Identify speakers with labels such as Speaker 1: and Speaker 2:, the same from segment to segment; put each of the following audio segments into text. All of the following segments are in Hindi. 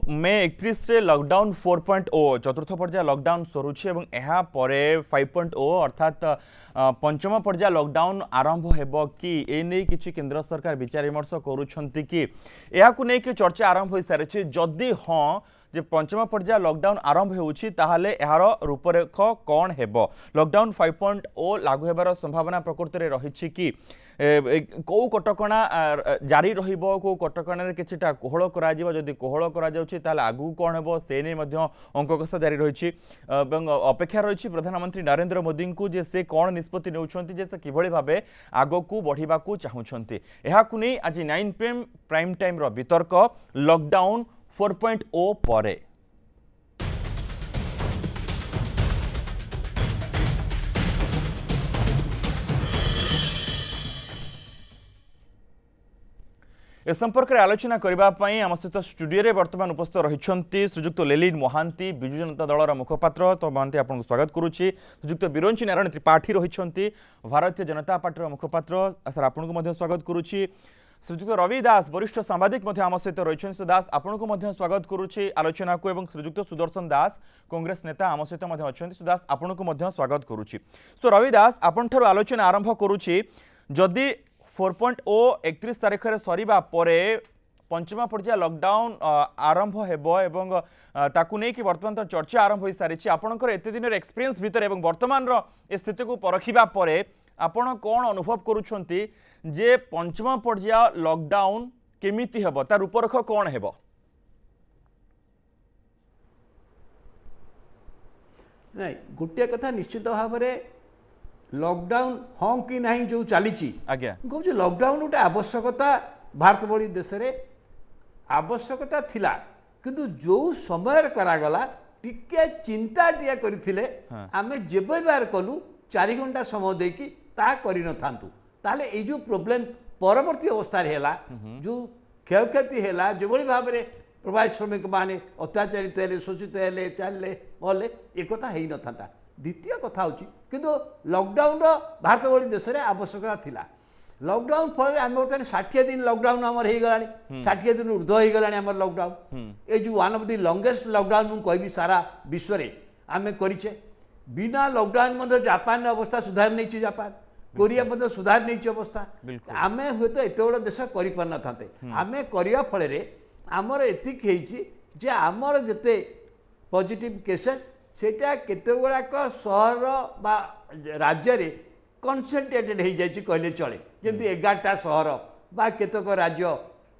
Speaker 1: मे 31 रे लॉकडाउन 4.0 चतुर्थ पर्याय लॉकडाउन सरुछि एवं एहा परे 5.0 अर्थात पंचम पर्याय लॉकडाउन आरंभ हेबो कि ए नै किछि केंद्र सरकार विचार विमर्श करूछंती कि एहाकु नै कि चर्चा आरंभ होई सारिछि जदि हां जे पंचम पर्याय लॉकडाउन आरंभ होउछि ताहाले एहार रूपरेख कोन हेबो लॉकडाउन 5.0 लागू हेबार संभावना प्रकृति रे रहिछि कि कौ कटकणा जारी रहिबो को कटकणा रे किछटा कोहळ करा जिवो जदि कोहळ करा जाउछि ताहाले आगु कोन हेबो से नै मध्य अंककस जारी रहिछि एवं अपेक्षा रहिछि प्रधानमंत्री नरेंद्र मोदी को जे से कोन निष्पत्ति नेउछंती जे से किभଳି भाबे आगो को बढ़िबा को चाहुछंती एहाकु नै आज 9 PM प्राइम टाइम रो वितर्क लॉकडाउन 4.0 परे ए संपर्क में आलोचना करने आम सहित स्टूडियो रे वर्तमान उपस्थित रही श्रीजुक्त लेलिन महांती विजु जनता दलर मुखपात्र तो महांती आपको स्वागत करुच्ची श्रीजुक्त बिरंची नारायण त्रिपाठी रही भारतीय जनता पार्टी मुखपात्र सर आपको स्वागत करुच्ची श्रीजुक्त रवि दास वरिष्ठ सांबादिक आम सहित रही दास आपको स्वागत करुच्ची आलोचना को एवं श्रीजुक्त सुदर्शन दास कांग्रेस नेता आम सहित अच्छा सुदास आपको स्वागत करुच्ची तो रवि दास आपन आलोचना आरंभ करुच्ची जदि 4.0 31 तारीख रे सरीबा परे पंचम पर्याय लॉकडाउन आरंभ हेबो एवं ताकु नै कि वर्तमान तो चर्चा आरंभ होई सारिछि आपनकर एते दिन एक्सपीरियंस भीतर एवं वर्तमान रो ए स्थिति को परखिबा परे आपण कोन अनुभव करूछंती जे पंचम पर्याय लॉकडाउन केमिति हेबो तार रूपरेख कोन हेबो
Speaker 2: नै गुटिया कथा निश्चित भाबरे लॉकडाउन हाँ कि नहीं जो चली कहूँ लॉकडाउन गोटे आवश्यकता भारत भली देश में आवश्यकता थिला किंतु जो समय करागला टिके चिंता टिया करथिले आमे जेबेदार कलु 4 घंटा समय देकी ता करि न थांतु ताले ए जो प्रॉब्लम परवर्ती अवस्था रे हैला जो क्षयक्षति हैला जेबोली भाव में प्रवासी श्रमिक माने अत्याचारित हेले शोषित हेले चलले मले एकता हेई न थांता द्वितीय कथा होची किंतु लॉकडाउन रो भारत भली देश में आवश्यकता थिला लॉकडाउन फल आम बर्तमान 60 दिन लॉकडाउन आमर हो गलानी 60 दिन ऊर्ध्व हो गलानी आमर लॉकडाउन ए जो one of the longest lockdown मु कहबी सारा विश्व रे आमे करिचे बिना लॉकडाउन मध्ये जापान अवस्था सुधार नै छि जापान कोरिया मध्ये सुधार नै छि अवस्था आमे होय तो एते बड़ देश करि पर न थाते आमे करिया फल रे आमर एतिक हेछि जे आमर जते पॉजिटिव केसेस सेटा केते गुड़ाक सहर बा राज्य रे कनसेंट्रेटेड हो जाए कहले चले जमी 11टा सहर बा केतक राज्य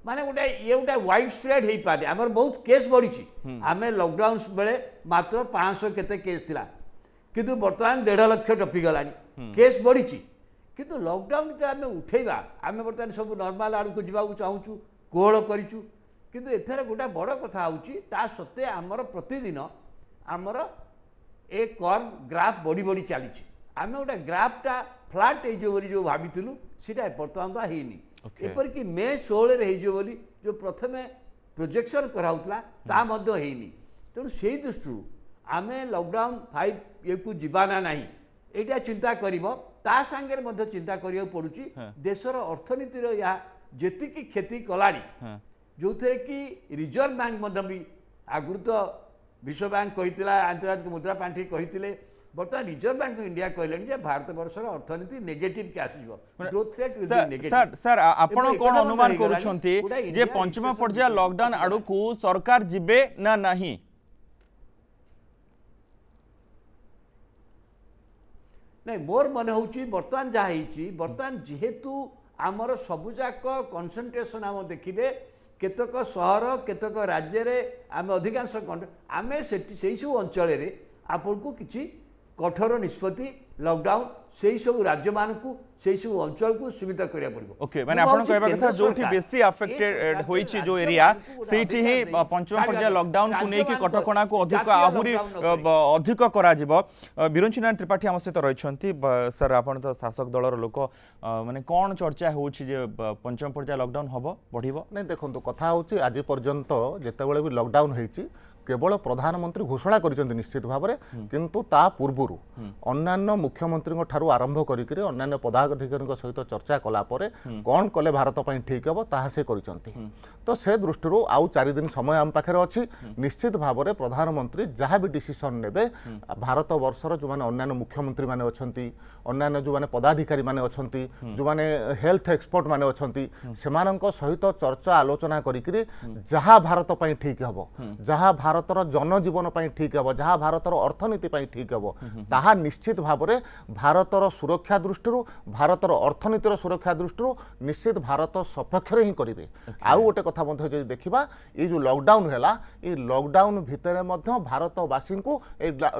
Speaker 2: माने गोटे ये गोटे वाइड स्प्रेड हो पारे आमर बहुत केस बढ़ी आम लॉकडाउन बेले मात्र 500 केते केस थिला किंतु बर्तमान 1.5 लाख टपी गलानी केस बढ़ी किंतु लॉकडाउन आम उठेबा आम बर्तमान सब नॉर्मल आड़ को जावाक चाहूँ कोहल करूँ किंतु एथर गोटे बड़ कथा होची ता सत्ते आमर प्रतिदिन आमर ए कर्व ग्राफ बढ़ी बढ़ी चली आम गोटे ग्राफटा फ्लाट हो भाभी सीटा बर्तमान तो है एपरिक मे 16 बोली जो प्रथम प्रोजेक्शन कराऊला तेणु से दृष्टि आम लॉकडाउन 5 ये को जीवाना ना यहाँ चिंता ता सांगे चिंता करा पड़ुची देशर अर्थनीतिर या जेतिकी क्षति कलानी जो थे कि रिजर्व बैंक भी आगु तो विश्व बैंक कही आंतर्जातिक मुद्रा पांठि कही बर्तमान रिजर्व बैंक ऑफ इंडिया कहले भारत वर्षर अर्थनीति नेगेटिव के आसीबो growth rate will be negative
Speaker 1: sir आपण कोन अनुमान करूछंती जे पंचम पर्याय लॉकडाउन आडू को सरकार जिबे ना नाही
Speaker 2: नहीं मोर मन होची बर्तमान जा हेची बर्तमान जेहेतु आमर सबुजाक कंसंट्रेशन आम देखिबे केतक सहर केतक राज्य रे आम अधिकांश आम से सब अंचल आपन को किसी कठोर निष्पत्ति लॉकडाउन से सब राज्य मान को से सब अंचल को सीमित करिया पड़िबो
Speaker 1: ओके माने आपण कहबा कथा जोठी बेसी अफेक्टेड होईची जो एरिया सेठी ही पंचम पर्याय लॉकडाउन को नै कि कटकणा को अधिक आहुरी अधिक करा जिवो बिरंची नारायण त्रिपाठी हम सहित रहिछंती सर आपण तो शासक दलर लोक माने कोन चर्चा होउची जे पंचम पर्याय लॉकडाउन हबो बढ़िबो
Speaker 3: नै देखंतु कथा होउची आज पर्यंत जेतेबेले भी लॉकडाउन हेची केवल प्रधानमंत्री घोषणा करिसेंती निश्चित भाव में किंतु ता पूर्वरु अन्यान्य मुख्यमंत्री ठारू आरंभ करिकरी अन्यान्य पदाधिकारी सहित चर्चा कला परे कौन कले भारत पई ठीक हबो ताहा से करिसेंती। तो से दृष्टि आउ 4 दिन समय आम पाखे अच्छी निश्चित भाव में प्रधानमंत्री जहाँ भी डिसीजन नेबे भारत वर्षर जो माने अन्यान्य मुख्यमंत्री माने अछंती अन्यान्य जो माने पदाधिकारी माने अछंती जो माने हेल्थ एक्सपर्ट माने अछंती सेमानंक सहित चर्चा आलोचना करिकरी जहाँ भारत पई ठीक हबो जहाँ भारतर जनजीवन पई ठीक हबो जहाँ भारतर अर्थनीति पई ठीक हबो ताहा निश्चित भाव में भारतर सुरक्षा दृष्टि भारतर अर्थनीतिर सुरक्षा दृष्टि निश्चित भारत सपक्ष ही करेंगे। आउ गोटे कथा जो देखा ये जो लॉकडाउन है ये लॉकडाउन भितर भारतवासी को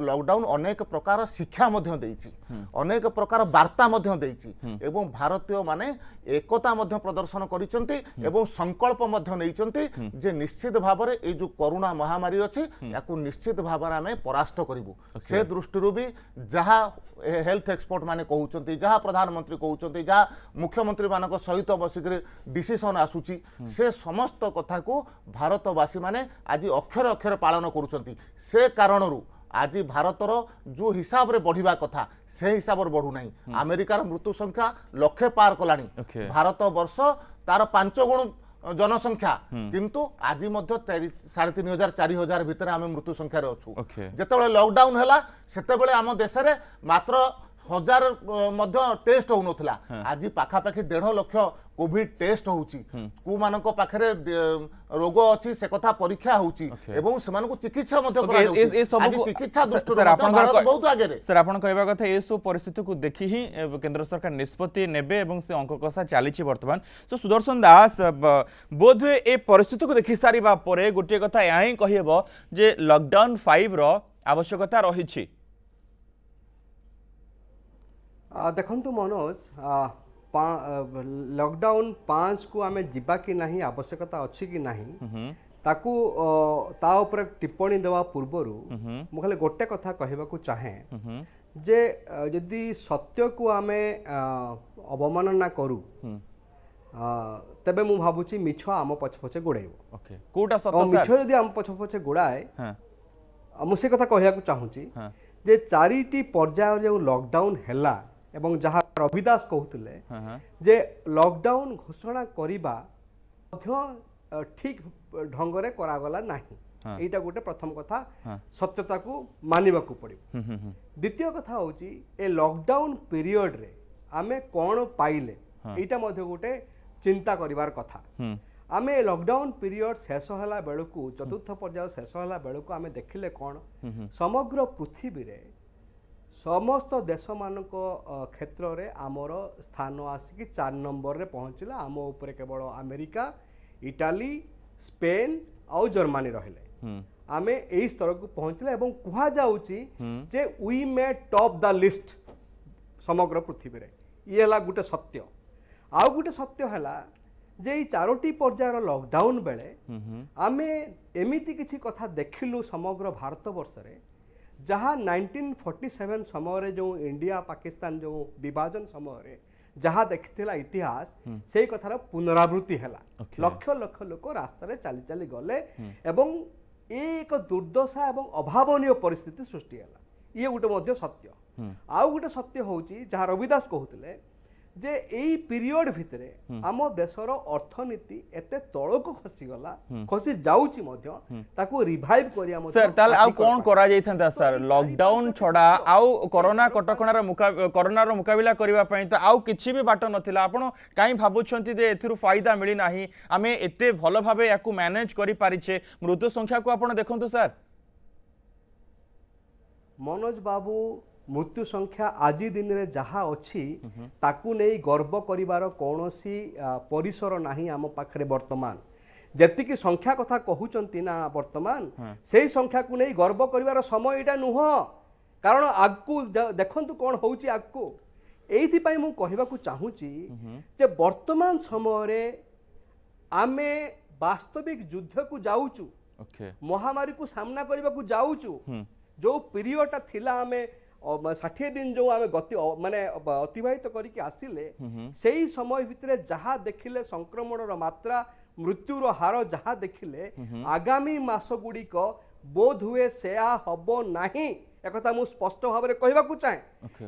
Speaker 3: लॉकडाउन अनेक प्रकार शिक्षा अनेक प्रकार वार्ता एवं भारतीय माने एकता प्रदर्शन करिसेंती एवं संकल्प नहीं निश्चित भाव में ये जो कोरोना महामारी अच्छी या निश्चित भाव में आम परास्त करूँ से दृष्टि भी जहाँ हेल्थ एक्सपर्ट माने कहउचंती जहाँ प्रधानमंत्री कहउचंती जहाँ मुख्यमंत्री मानक सहित बसिक डिसीजन आसुची से समस्त कथा को भारतवासी माने आज अक्षर अक्षर पालन करुचंती से कारणरू आज भारतर जो हिसाब रे बढ़िबा कथा से हिसाब रे बढ़ू नहीं अमेरिकार मृत्यु संख्या लक्षे पार कलानी भारत वर्ष तार 5 गुण जनसंख्या किंतु आज 3500 4000 भितर आम मृत्यु संख्यार अच्छू जिते लॉकडाउन है से आम देश में मात्र 1000 टेस्ट होउनथला आज पाखापाखि 1.5 लाख कोविड टेस्ट होउची को मानक पाखरे रोग अछि से कथा परीक्षा होउची एवं सेमान को चिकित्सा मध्य करा जाउची आज चिकित्सा दृष्टि भारत बहुत आगे रे
Speaker 1: सर आपण कहबा कथा ए सो परिस्थिति को देखि ही केंद्र सरकार निष्पत्ति नेबे एवं से अंक कसा चालीची वर्तमान सो सुदर्शन दास बोधवे ए परिस्थिति को देखि सारीबा परे गोटे कथा याही कहिबो जे लॉकडाउन 5 रो आवश्यकता रहिछि।
Speaker 4: देखंतु मनोज लॉकडाउन 5 को आमे जिबा कि नहीं आवश्यकता अच्छी कि नहीं ताकू ता ऊपर टिप्पणी देवा पूर्वरु मु खाली गोटे कथा कहबा को चाहे जे यदि सत्य को आमे अवमानना करू तबे मु भाबुची मिछ आम पछ पछे गोड़ाइबो ओके कोटा सत्य मिछ यदि आम पछ पछे गोड़ाए मु से कथा कहया को चाहूची जे 4टी पर्याय जो लॉकडाउन हैला एवं जहाँ रविदास कहते जे लॉकडाउन घोषणा करिबा मध्य ठीक ढंगरे करागला नहीं एटा गोटे प्रथम कथा सत्यता को मानिबा को पड़िबो। द्वितीय कथा होची ए लॉकडाउन पीरियड रे आमे कोन पाइले एटा मध्य गोटे चिंता करिवार कथा आमे लॉकडाउन पीरियड शेष होला बेलकू चतुर्थ पर्याय शेष होला बेलकू आमे देखिले कोन समग्र पृथ्वी रे समस्त देश मानक क्षेत्र रे आमर स्थान आसिक 4 नंबर रे पहुँचला आम उपरे केवल अमेरिका इटाली स्पेन और जर्मनी रहिले आमे एई स्तर को पहुँचला एवं कुहा जाउची जे we may top the list समग्र पृथ्वी रे ये हला गुटे सत्य आ गुटे सत्य हला जे 4टी पर्यायर लॉकडाउन बेले आमे एमिति किछि कथा देखिलु समग्र भारत वर्ष रे जहाँ 1947 समय जो इंडिया पाकिस्तान जो विभाजन समय जहाँ देखिथिला इतिहास से कथार पुनरावृत्ति है लक्ष लक्ष लोक रास्तार चली चली गले एवं एक दुर्दशा एवं अभावनीय परिस्थिति सृष्टि है ये गोटे सत्य आउ गोटे सत्य होची जहाँ रविदास कहते जे एई पीरियड भितरे आम देशर अर्थनीति एते तळको खसी गला खसी जाउची मध्य ताको रिवाइव करिया मध्य
Speaker 1: सर ताल आ कोन करा जाइथंता सर लॉकडाउन छोड़ा आउ कोरोना कटकणार मुकाबिला करिवा पई त आउ किछि भी बाट नथिला आपण काई भाबुछंती जे एथिरु फायदा मिली नाही आमे एते भलो भाबे याकू मैनेज करि पारिछे मृत्यु संख्या को आपण देखंतु सर
Speaker 4: मनोज बाबू मृत्यु संख्या आज दिन रे जहाँ अच्छी ताकू नहीं गर्व करिवार कौनसी परिसर नहीं आम पाखरे वर्तमान जेतिकी संख्या कथा कहउचंती ना वर्तमान से संख्या को नहीं गर्व करिवार समय एटा नुह कारण आगकू देखंतु कोन होउची आगकू एइथि पई मु कहबा को चाहूची जे वर्तमान समय रे आमे वास्तविक युद्ध को जाउचू महामारी को सामना करबा को जाउचू जो पीरियड थिला आमे 60 दिन जो आम गति माने अतिबाहित करके आसिले से ही समय भितर जहाँ देखिले संक्रमण मात्रा मृत्युर हार जहाँ देखिले आगामी मास गुड़िक बोध हुए सेया हबो नाही एकथा मु स्पष्ट भाव में कहवाकू चाहे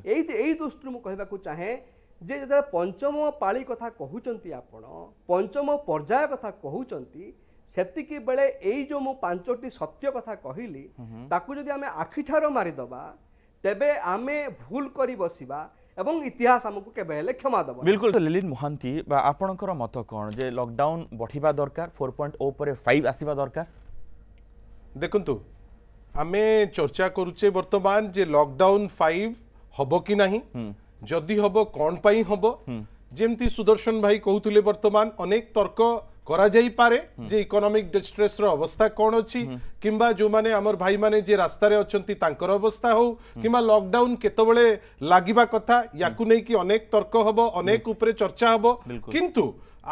Speaker 4: यही दृष्टि मु कहवाकू चाहे जे जब पंचम पाली कथा कहउचंती आपण पंचम पर्याय कथा कहउचंती सेतिकी बेले एई जो मु पांचटी सत्य कथा कहिली ताकू जदि आमे आखिठार मारिदबा तेबे आमे भूल करी बसिबा एवं इतिहास हमको केबे हेले क्षमा दबा।
Speaker 1: बिल्कुल तो लेलिन मोहांती बा आपनकर मत कोन जे लॉकडाउन बढ़िबा दरकार 4.0 परे 5 आसीबा दरकार।
Speaker 5: देखंतु आमे चर्चा करूचे वर्तमान जे लॉकडाउन 5 हबो कि नाही जदि हबो कोन पई हबो जेमती सुदर्शन भाई कहउतले वर्तमान अनेक तर्क करा जाई पारे जे इकोनॉमिक डिस्ट्रेस रो अवस्था कोन अछि किंबा जो माने हमर भाई माने जे रास्ता रे अछंती तांकर अवस्था हो किंबा लॉकडाउन केतबेले लागिबा कथा याकू नै कि अनेक तर्क हबो अनेक ऊपरे चर्चा हबो किंतु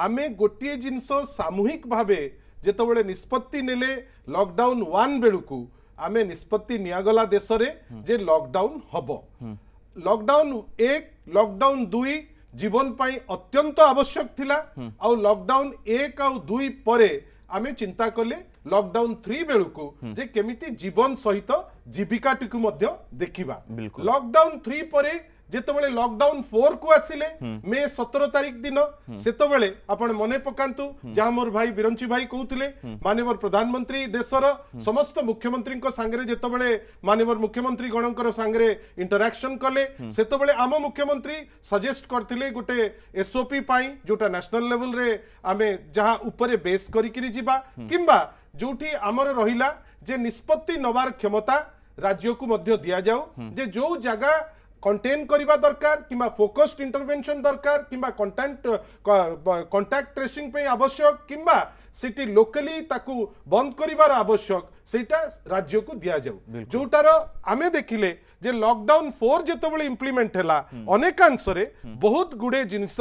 Speaker 5: आमे गोटिए जिंस सामूहिक भाबे जेतबेले निष्पत्ति नेले लॉकडाउन 1 बेलुकू आमे निष्पत्ति नियागला देश रे जे लॉकडाउन हबो लॉकडाउन 1 लॉकडाउन 2 जीवन पाई अत्यंत आवश्यक थिला आउ लॉकडाउन 1 आउ 2 परे आमे चिंता कले लॉकडाउन 3 बेलुकू जे केमिति जीवन सहित जीविका टिकु मध्य देखिबा लॉकडाउन 3 परे जेतबेले लॉकडाउन 4 को आसिले मे 17 तारिख दिन सेतबेले आपण मने पकांतु जहां मोर भाई बिरंची भाई कहउतले माननीय प्रधानमंत्री देशर समस्त मुख्यमंत्री को सांगरे जेतबेले माननीय मुख्यमंत्री गणकर सांगरे इंटरैक्शन कले सेतबेले आम मुख्यमंत्री सजेस्ट करथिले गोटे एसओपी पाई जोटा नेशनल लेवल रे आमे जहां ऊपर बेस करी करी जिबा किंबा जोठी हमर रहिला जे निष्पत्ति नवार क्षमता राज्य को मध्य दिया जाऊ जे जो जगह कंटेन करबा दरकार किंबा फोकस्ड इंटरवेंशन दरकार किंबा कांटेक्ट ट्रेसिंग पे आवश्यक किंबा सिटी लोकली ताकू बंद करिवार आवश्यक सेटा राज्य को दिया जाऊ जोटार आमे देखिले जे लॉकडाउन 4 जेतबेले इंप्लीमेंट हैला अनेकांश रे बहुत गुडे जिनिस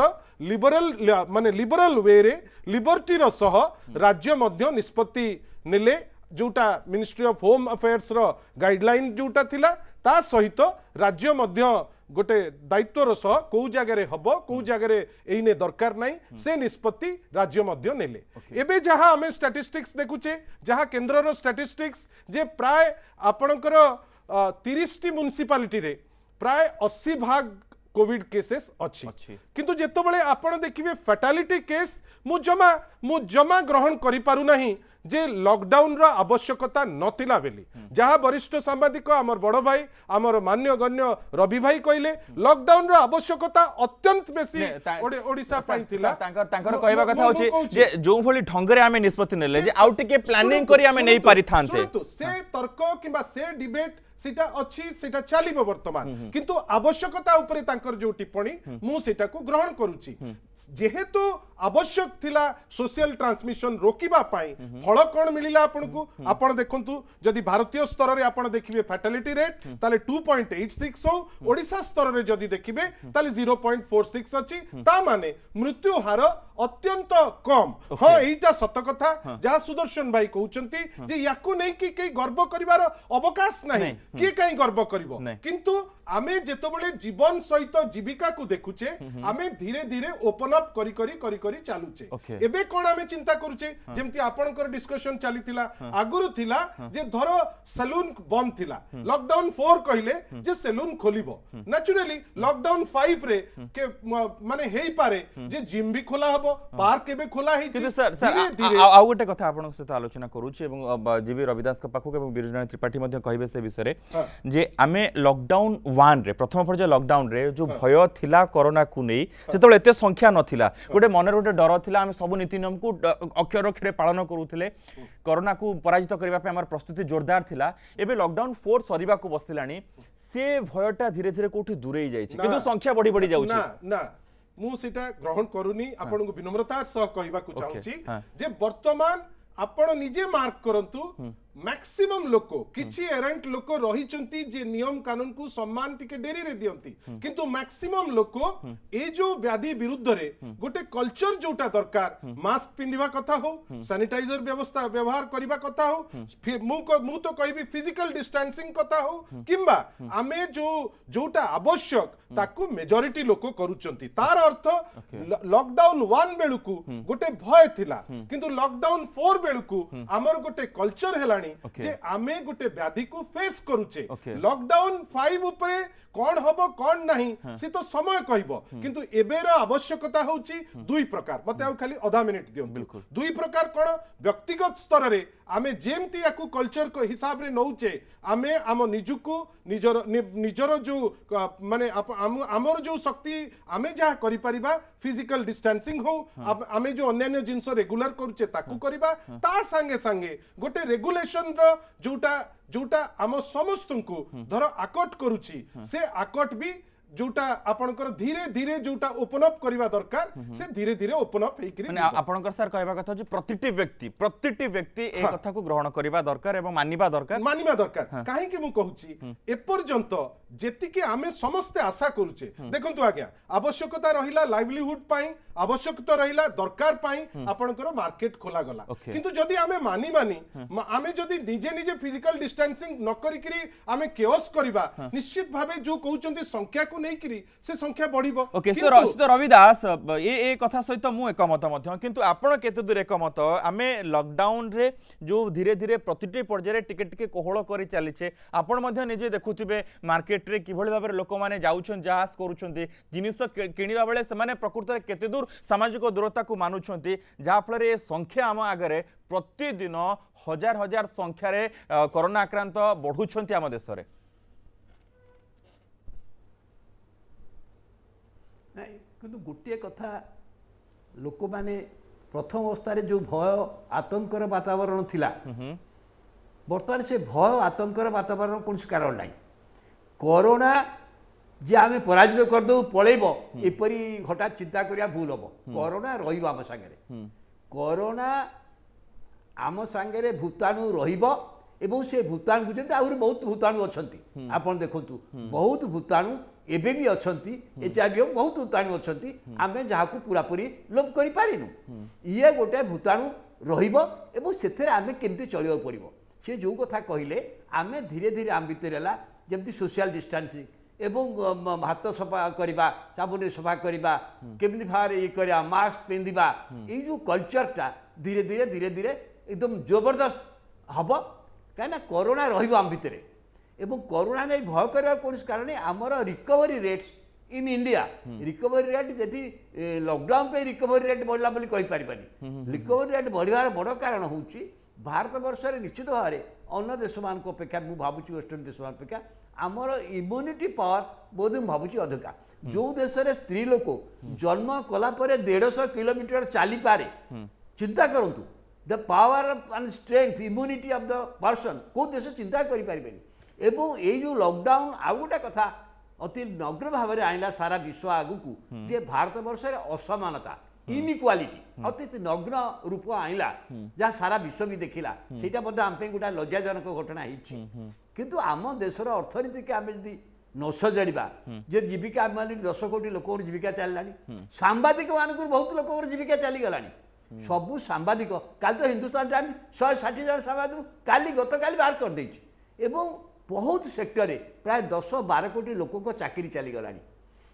Speaker 5: लिबरल माने लिबरल वे रे लिबर्टी रो सह राज्य मध्य निष्पत्ति नेले जोटा मिनिस्ट्री ऑफ होम अफेयर्स रो गाइडलाइन जोटा थिला ता सहित राज्य मध्य गोटे दायित्वर सह कौ जगह हबो कौ जगह एने दरकार नहीं से निष्पत्ति राज्य मध्य नेले एबे जहां हमें स्टैटिस्टिक्स देखुचे जहां केंद्र रो स्टैटिस्टिक्स जे प्राय आपणकर 30 टी म्युनिसिपालिटी रे प्राय 80 भाग कोविड केसेस अच्छी किंतु जेतबेले आपण देखिबे फैटालिटी केस मु जमा ग्रहण करि पारु नाही जे लॉकडाउन रा आवश्यकता नथिला बेली जहां वरिष्ठ सांबादिक हमर बड़ भाई हमर मान्य गण्य रवि भाई कहले लॉकडाउन रा आवश्यकता अत्यंत बेसी ओडिसा पाई थिला
Speaker 1: तांकर कहबा कथा होची जे जो भली ढंगरे आमे निष्पत्ति नेले जे आउ टिके प्लानिंग करी आमे नै पारि थांते
Speaker 5: से तर्क किबा से डिबेट सेटा अच्छी सेटा चलिबो वर्तमान किंतु आवश्यकता ऊपर तांकर जो टिप्पणी मु सेटा को ग्रहण करूची जेहेतु आवश्यक थिला सोशल ट्रांसमिशन रोकिबा पाई फल कोन मिलिला आपन को आपन देखंतु जदि भारतीय स्तर रे आपन देखिबे फैटालिटी रेट ताले 2.86 हो ओडिसा स्तर रे जदि देखिबे ताले 0.46 अछि ता माने मृत्यु हार अत्यंत कम हां एटा सत कथा जा सुदर्शन भाई कहउचंती जे याकू नै कि के गर्व करिवार अवकाश नाही किए कहीं गर्व करिवो किंतु आमे जेतबेले जीवन सहित जीविका को देखुचे आमे धीरे धीरे ओपन अप करी करी करी करी चालुचे एबे कोन आमे चिंता करूचे जेमति आपनकर डिस्कशन चलीतिला आगुरु थिला जे धरो सैलून बंद थिला लॉकडाउन 4 कहिले जे सैलून खोलिबो नेचुरली लॉकडाउन 5 रे के माने हेई पारे जे जिम भी खोला हबो पार्क एबे खोला हेई
Speaker 1: किंतु सर आ गोटे कथा आपनक सहित आलोचना करूचे एवं जीवी रविदास को पाखु एवं बिरजन त्रिपाठी मध्ये कहबे से विषय जे आमे लॉकडाउन 1 रे प्रथम पर्याय लॉकडाउन रे जो भय थिला कोरोना को नै सेतबेले एते संख्या नथिला गोटे मनर गोटे डर थिला आमे सब नीति नियम को अक्षर अक्षरे पालन करूथिले कोरोना को पराजित करबा पे हमर प्रस्तुति जोरदार थिला एबे लॉकडाउन 4 सरीबा को बसिलानी से भयटा धीरे धीरे कोठी दूरे जाई छै किंतु संख्या बढ़ी बढ़ी जाउछि
Speaker 5: ना ना मु सेटा ग्रहण करूनी आपन को विनम्रतार सह कहबा को चाहूची जे वर्तमान आपण निजे मार्क करंतु मैक्सिमम लोक किछि एरेंट लोक रहिचंती जे नियम कानून को सम्मान टिके डेरी रे दियंती किंतु मैक्सिमम लोक ए जो व्याधि विरुद्ध रे गोटे कल्चर जोटा दरकार मास्क पिंदिबा कथा हो सैनिटाइजर व्यवस्था व्यवहार करबा कथा हो मु तो कहबी फिजिकल डिस्टेंसिंग कथा हो किंबा आमे जो जोटा आवश्यक ताकू मेजॉरिटी लोक करूचंती तार अर्थ लॉकडाउन 1 बेलुकू गोटे भय थिला किंतु लॉकडाउन 4 बेलुकू हमर गोटे कल्चर हेला हेलानी जे आमे गुटे व्याधि को फेस करूचे लॉकडाउन 5 ऊपर कौन हबो कौन नहीं से तो समय कहबो किंतु एबेर आवश्यकता होची दुई प्रकार मते आ खाली आधा मिनिट दियो दुई प्रकार कोन व्यक्तिगत स्तर रे आमे जेमती याकू कल्चर को हिसाब रे नौचे आमे आम निजुकू निजर जो माने आमर जो शक्ति आमे जा करि परिबा फिजिकल डिस्टेंसिंग हो आमे जो अन्य जिंस रेगुलर करूचे ताकू करिबा ता संगे संगे गोटे रेगुलेशन रो जोटा आम समस्त को धर आकट करुची से आकट भी जोटा आपनकर धीरे धीरे जोटा ओपन अप करबा दरकार से धीरे धीरे ओपन अप हेकरी
Speaker 1: माने आपनकर सर कहबा कथा जे प्रतिटी व्यक्ति ए कथा को ग्रहण करबा दरकार एवं मानिबा दरकार काहे कि मु कहूची ए पर्यंत जेति कि आमे समस्त आशा करूचे देखंतु आज्ञा आवश्यकता रहिला लाइवलीहुड पई आवश्यकता रहिला दरकार पई आपनकर मार्केट खोला गला किंतु जदी आमे मानी आमे जदी निजे फिजिकल डिस्टेंसिंग न करिकरी आमे केओस करबा निश्चित भाबे जो कहउचंती संख्या को नहीं करी से संख्या बढ़िबो ओके सर रविदास ए कथा सहित मु एकमत मध्य किंतु आपण केते दूर एकमत आमे लॉकडाउन रे जो धीरे धीरे प्रतिटी पर्याय टिके टिके कोहळ करी चलीछे आपण मध्य निजे देखुथिबे मार्केट रे किभଳି भाबरे लोक माने जाउछन जहाज करूछन्ती जिनिस किनिबा बेले से माने प्रकृति रे केते दूर सामाजिक दूरता को मानुछन्ती जहा फल रे संख्या आम आगरे प्रतिदिन हजार हजार संख्या रे कोरोना आक्रांत बढ़ुछन्ती आम देश रे
Speaker 2: नहीं किंतु गोटे कथा लोक माने प्रथम अवस्था जो भय आतंकर वातावरण थिला बर्तमान से भय आतंकर वातावरण कौन कारण नहीं कोरोना जे आमे पराजित करदे पलैब एपरी हठात चिंता करिया भूल हम कोरोना रहिबो आम संगे कोरोना आम संगे भूताणु रहिबो एवं से भूताणु बुझते आहुरी बहुत भूताणु अच्छी आपन देखंतु बहुत भूताणु एबे भी अच्छी HIV बहुत भूताणु अच्छी आमे जहाकू पूरापूरी लोप करि पारिनु ये गोटे भूताणु रहिबो एवं सेथरे आमे केमती चलियो पड़िबो से जो कथा कहिले आमे धीरे धीरे आम भितर हला जेमती सोशल डिस्टेंसिंग एवं हाथ सफा करवा साबुन सफा करवा केमती भाव ये करवा मास्क पिंधिबा ये जो कल्चरटा धीरे धीरे धीरे धीरे एकदम जबरदस्त हम कहीं कोरोना रहिबो आम भितर एवं कोरोना नहीं भय कर कौन कारण आमर recovery rates in India recovery rate जदि लॉकडाउन पे रिकवरी रेट बढ़ला बोली कहि परिबानी रिकवरी रेट बढ़ियार बड़ कारण होउची भारत वर्ष रे निश्चित भाव अन्य देश मान अपेक्षा मु भाबुची वेस्टर्न देश अपेक्षा आमर इम्यूनिटी पावर बोध भाबुची अधिका जो देश रे स्त्री लोक जन्म कला परे 150 किलोमीटर चली पारे चिंता करंतु the power and strength immunity of the person को देश चिंता करि परिबेनी एवं ए जो लॉकडाउन आ गोटे कथा अति नग्न भाव में आइला सारा विश्व आगु जे भारत वर्ष रे असमानता इनइक्वालिटी अति नग्न रूप आइला जहाँ सारा विश्व भी देखिला सेटा मध्ये आम गोटे लज्जाजनक घटना होइछि किंतु आम देशर अर्थनीति के आम जदि न सजाड़ा जे जीविका मान 10 कोटी लोक जीविका चललानी सांबादिक मान बहुत लोक जीविका चलीगला सबू सांबादिक काल तो हिंदुस्तान टाइम 160 जन सांबादिक काली गत काली बाहर कर देछि एवं बहुत सेक्टर प्राय 10-12 कोटी लोक चाकरी चलीगला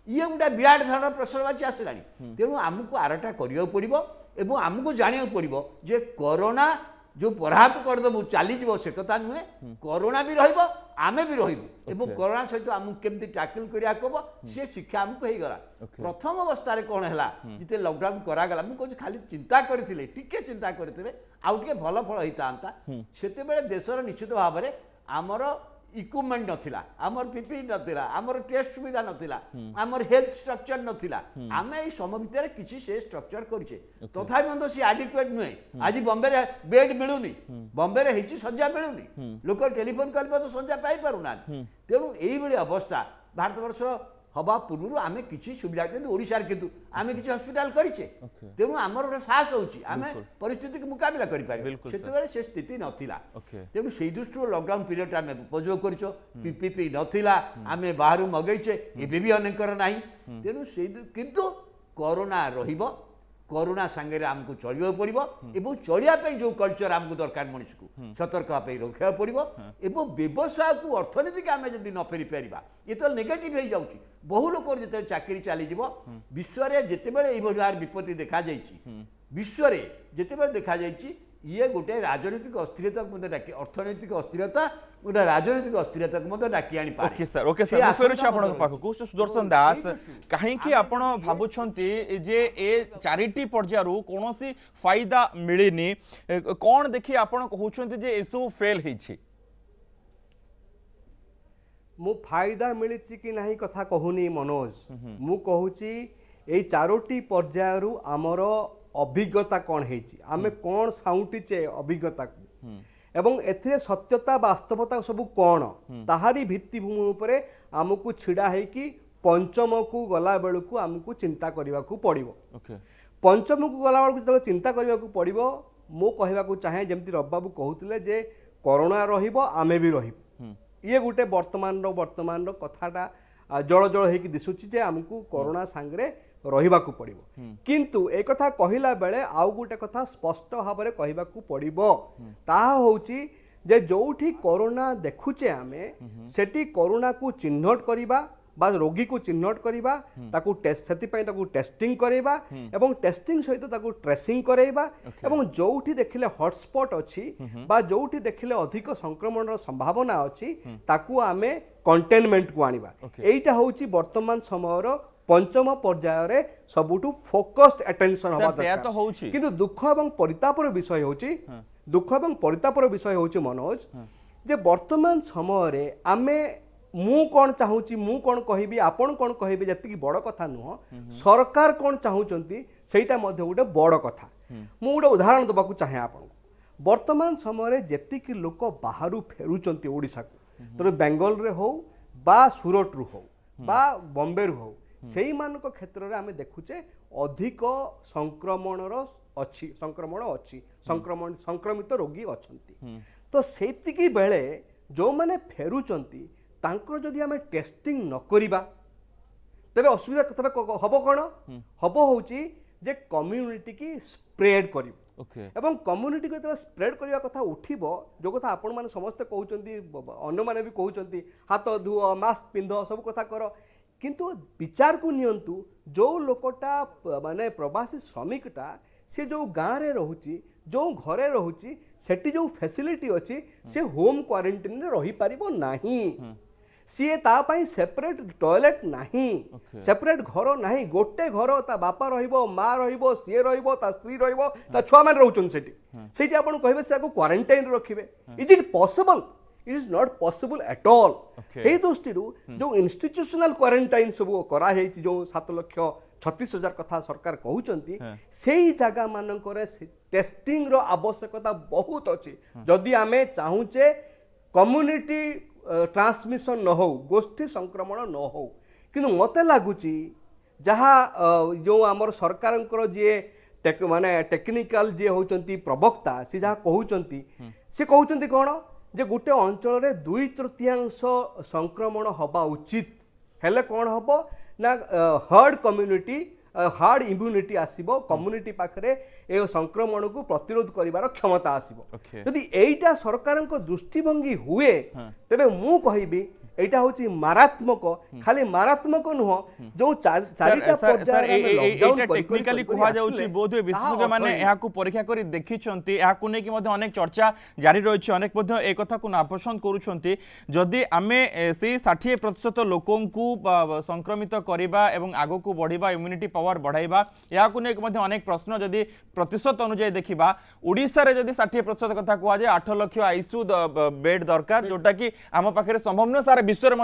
Speaker 2: ये गोटे विराट धरण प्रसरवाची आसला तेणु आमको आरटा करिया पड़िबो एवं आमको जानिया पड़िबो जे कोरोना जो प्रभाव करदेबू चली से कथा नुहे कोरोना भी रहिबो आमे भी रहिबो एवं कोरोना सहित आमको केमती टैकल करिया कहबो से शिक्षा आमको हेगला प्रथम अवस्था कौन है जिते लॉकडाउन करागला मुझे खाली चिंता करथिले टिके चिंता करथिबे आउ टिके भल फल होइतांता सेते बेले देशर निश्चित भाव में आमर इक्विपमेंट नथिला आमर पीपी नथिला आमर टेस्ट सुविधा नथिला आमर हेल्थ स्ट्रक्चर नथिला आमे ए समय भितर किछि से स्ट्रक्चर करिचे तथापि मन्द से एडिक्वेट नुहे आज बॉम्बे रे बेड मिलुनी बॉम्बे रे हिची सज्जा मिलुनी लोक टेलीफोन करबा तो सज्जा पाई पारुना तेणु एई बेले अवस्था भारत वर्ष हवा पूर्व आमे किछि सुविधा किंतु ओडिसा किंतु आमे किछि हॉस्पिटल करिचे तेणु आमर गोटे साहस होउची आमे परिस्थिति के मुकाबला करि पारि सेते बेले से स्थिति नथिला तेणु सेई दृष्टि लॉकडाउन पीरियड आमे उपयोग करिचो पीपीपी नथिला आमे बाहरु मगैचे एबे भी अनेकर नाही तेणु सेई किंतु कोरोना रहिबो कोरोना संगे आमको चलिया पड़ो एवं चलिया जो कल्चर आमको दरकार मनुष्य को सतर्क रखा पड़ो एवं व्यवसाय को अर्थनीति के आम जब न फेरी पारिबा ये तो नेगेटिव हो जाउची बहु लोक जो चाकरी चली विश्व में जिते बड़े विपत्ति देखा विश्व में जिते बड़े देखा ये गोटे राजनीतिक अस्थिरता डाकी अर्थनैतिक अस्थिरता गोटे राजनीतिक अस्थिरता डाकी आनी पारे।
Speaker 1: ओके सर मैं फेरुछि आपन पाखकु सुदर्शन दास काहे कि आपण भाबुछंती जे ए चारिटी पर्यायरु कोनोसी फायदा मिलिनी कोन देखि आपण कहउछंती जे एसो फेल हेछि
Speaker 4: मु फायदा मिली कि नहीं कथा कहूनी मनोज मु कहूची ए चारोटी पर्यायरु आमर अभिज्ञता कौन हेची आमे कौन साउंटीचे अभिज्ञता को एवं एथिरे सत्यता वास्तवता सब कौन ताहारी भित्तिभूमि उपरे आमको छिड़ा है कि पंचम को गला बेलू को आमको चिंता करने को पड़ो। पंचम को गला बेलू जो चिंता करने को पड़ो मु कहवा चाहे जमती रवि बाबू कहते जे कोरोना रहिबो आमे भी रहिबो ये गोटे वर्तमान कथाटा जल जल होगी दिशुची जे आमको कोरोना सांगरे रहिबा को पड़िबो किंतु एक कथा कहिला बेले आउ गोटे कथा स्पष्ट भाव में कहबा को पड़िबो ताहा होउची जे जोठी कोरोना देखुचे आमे सेठी कोरोना को चिन्हट करिबा बा रोगी को चिन्हट करिबा ताकू टेस्ट सेति पई ताकू टेस्टिंग करेबा एवं टेस्टिंग सहित ताकू ट्रेसिंग करेबा एवं जोठी देखिले हॉटस्पॉट अछि बा जोठी देखिले अधिक संक्रमण रो संभावना अछि ताकू आमे कंटेनमेंट को आनिबा एइटा होउची वर्तमान समय रो पंचम पर्याय रे सबुठु फोकस्ड अटेंशन हवा दरकार किंतु दुख एवं परितापर विषय होउची दुख एवं परितापर विषय होउची मनोज जे वर्तमान समय रे आमे मु कौन चाहूँगी मु कौन कहबी आपण कौन कहबी जति बड़ कथा नुह सरकार कौन चाहूँगी सेटा मध्य गोटे बड़ कथा मु गोटे उदाहरण देवाक चाहे आपन वर्तमान समय जेतिक लोक बाहर फेरुचंती ओडिशा को तो बेंगल रे हो बा सूरत रु हो बा बॉम्बे रु हो सेही मानक क्षेत्र रे आमे देखुचे अधिक संक्रमण अच्छी संक्रमित रोगी अछंती तो सेतिकी बेले जो माने फेरुचंती तांकर जदि आमे टेस्टिंग न करिबा तबे असुविधा तबे हबो कोन हबो होची जे कम्युनिटी की स्प्रेड करिवो एवं कम्युनिटी को स्प्रेड करने कथा उठिबो जो कथा आपण माने समस्त कहउचंती अन्य माने भी कहउचंती हाथ धुओ मास्क पिंधो सब कथा करो किंतु विचार को नियंतु जो लोकटा माने प्रवासी श्रमिकटा से जो गाँव रे रहुची जो घरे रहुची सेठी जो फैसिलिटी अच्छी से होम क्वारंटाइन रे रही पारिबो नाही सीए ता पाई सेपरेट टॉयलेट नहीं सेपरेट घर नहीं गोटे घर ता बापा रहिबो माँ रहिबो सीए रहिबो ता स्त्री रहिबो ता छुआ मान रहउचन सेठी सेठी आपण कहबे से को क्वारंटाइन रखिबे is it possible it is not possible at all सेही दृष्टि जो इंस्टीट्यूशनल क्वारंटाइन सब करा हेछि जो 7,36,000 कथा सरकार कहउचंती सेही जगह मानकर टेस्टिंग रो आवश्यकता बहुत अछि जदि आमे चाहूचे कम्युनिटी ट्रांसमिशन न हो गोष्ठी संक्रमण न हो किंतु मते लागुची जहाँ जो आमर सरकार जी माने टेक्निकल जी होचंती प्रवक्ता से जहाँ कहउचंती से कहउचंती कोन जे गोटे अंचल रे 2/3 संक्रमण हवा उचित हेले कोन हबो ना हर्ड कम्युनिटी हार्ड इम्यूनिटी आसीबो कम्युनिटी पाखरे ए संक्रमण को प्रतिरोध करिवार क्षमता आसीबो यदि एइटा सरकार को दृष्टिभंगी हुए तबे मु कहिबी एटा होची मारात्मक खाली मारात्मक नुह जो चारिटा पर्याय
Speaker 1: एटा टेक्निकली कहा जाउची बोधवे विशेषज्ञ माने एहा को परीक्षा करी देखिचंती एहा को नै कि मध्ये अनेक चर्चा जारी रहिछि अनेक मध्ये ए कथा को नापसंद करूछंती जदि आमे से 60% लोकन को संक्रमित करिबा एवं आगो को बढ़िबा इम्यूनिटी पावर बढ़ाइबा एहा को नै कि मध्ये अनेक प्रश्न जदि प्रतिशत अनुसार देखिबा ओडिसा रे जदि 60% कथा कुआ जे 8 लाख आईसीयू बेड दरकार जोटा कि आम पाखरे संभव न सारा विश्व रे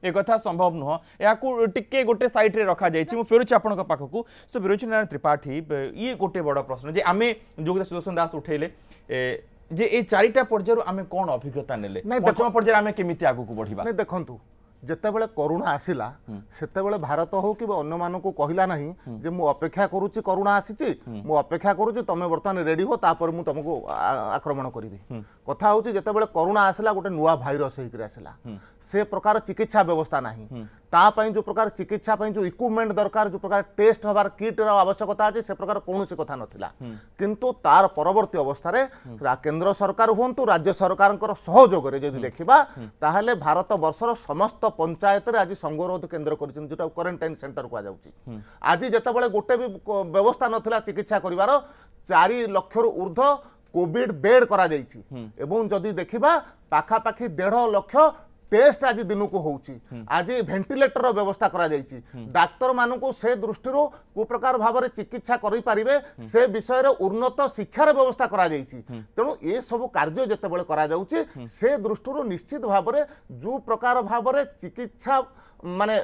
Speaker 1: एक कथा संभव नुह या टिके गोटे साइड रे रखा जाइछि मु फेरुछि आपन का पाखकु सो विरोचन नारायण त्रिपाठी ये गोटे बड़ प्रश्न जे आमे जो सुदर्शन दास उठेले जे ए चारिटा पर्यायर आमे कोन अभिज्ञता नेले पंचम पर्यायर आमे केमिति आगु को बढ़िबा
Speaker 3: नै देखंतु जेतेबेले कोरोना आसिला सेतेबेले भारत हो कि अन्य मानक कहला नहीं जे मु अपेक्षा करूची कोरोना आसीची मु अपेक्षा करूची तमे वर्तमान रेडी हो तापर मु तुमको आक्रमण करिवि कथा होची जेतेबेले कोरोना आसिला गोटे नुवा भाइरस हेकि आसिला से प्रकार चिकित्सा व्यवस्था नहीं ता पई जो प्रकार चिकित्सा पई जो इक्विपमेंट दरकार जो प्रकार टेस्ट हबार किट रो आवश्यकता अछि से प्रकार कोनोसी कथा नथिला किंतु तार परवर्ती अवस्था रे केंद्र सरकार होंतु राज्य सरकारनकर सहयोग रे जदि देखिबा ताहले भारत वर्षर समस्त पंचायत रे आज संगरोध केंद्र करिसन जेटा क्वारंटाइन सेंटर को जाउची आज जेतेबेले गोटे भी व्यवस्था नथिला चिकित्सा करिवार 4 लाख रु ऊर्ध्व कोविड बेड करा जायछि एवं जदि देखिबा पाखापाखि 1.5 लाख टेस्ट आज दिन को होउची आज वेंटिलेटर व्यवस्था करा जायछि डाक्तर मानकु से दृष्टि को प्रकार भाव में चिकित्सा करि पारिबे से विषय रे उन्नत शिक्षार व्यवस्था करा जायछि तेणु ए सब कार्य जेतेबेले करा जाउची से दृष्टि निश्चित भाव में जो प्रकार भाव में चिकित्सा माने